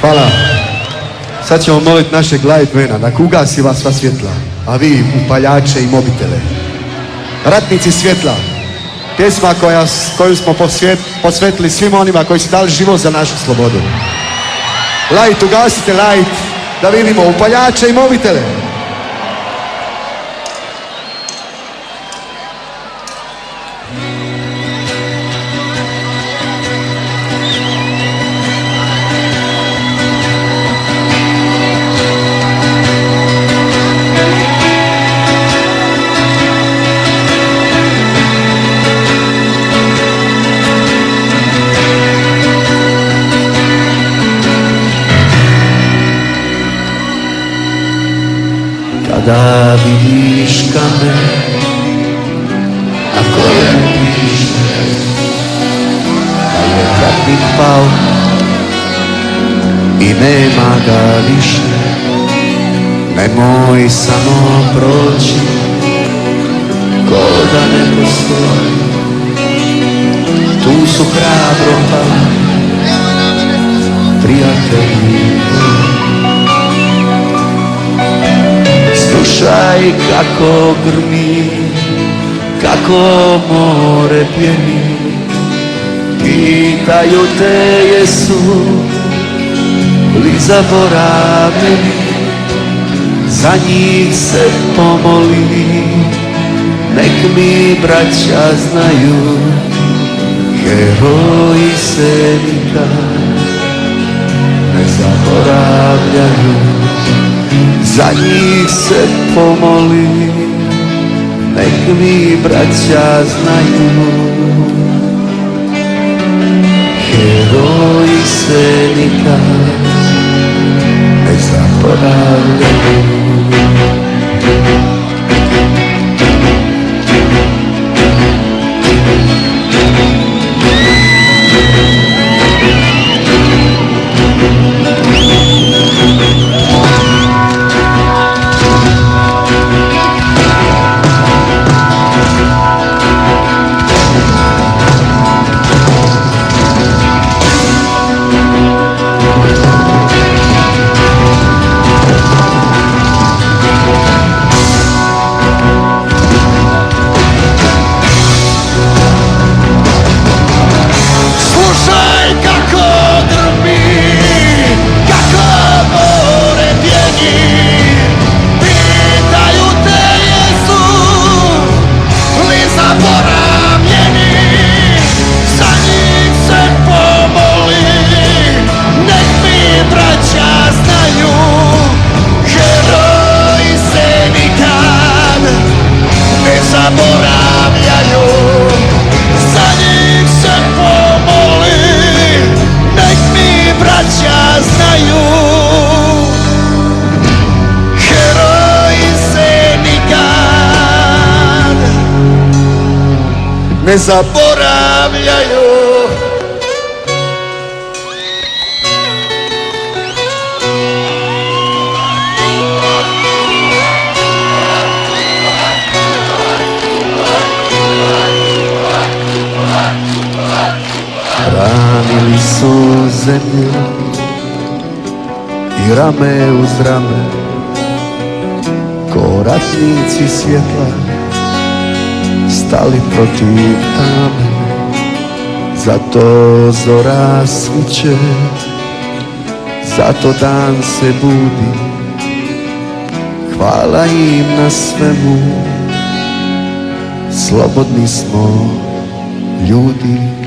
Hvala. Sad ćemo moliti našeg lightmana da ugasi vas sva svjetla, a vi upaljače i mobitele. Ratnici svjetla. Pjesma koju smo posvetili svima onima koji su dali život za našu slobodu. Light, ugasite light, da vidimo upaljače i mobitele. Kada vidiš kamen na kojem piše da je ratnik pao i nema ga više, nemoj samo proći ko da ne postoji. Tu su hrabro pali prijatelji. Slušaj kako grmi, kako more pjeni, pitaju te jesu li zaboravljeni, za njih se pomoli, nek mi braća znaju, heroji se nikad ne zaboravljaju. Za njih se pomoli, nek mi braća znaju, heroji se nikad ne zaboravljaju. Ne zaboravljaju. Ranili su zemlju i rame uz rame, ko ratnici svjetla stali protiv tame. Zato zora sviće, zato dan se budi, hvala im na svemu, slobodni smo ljudi.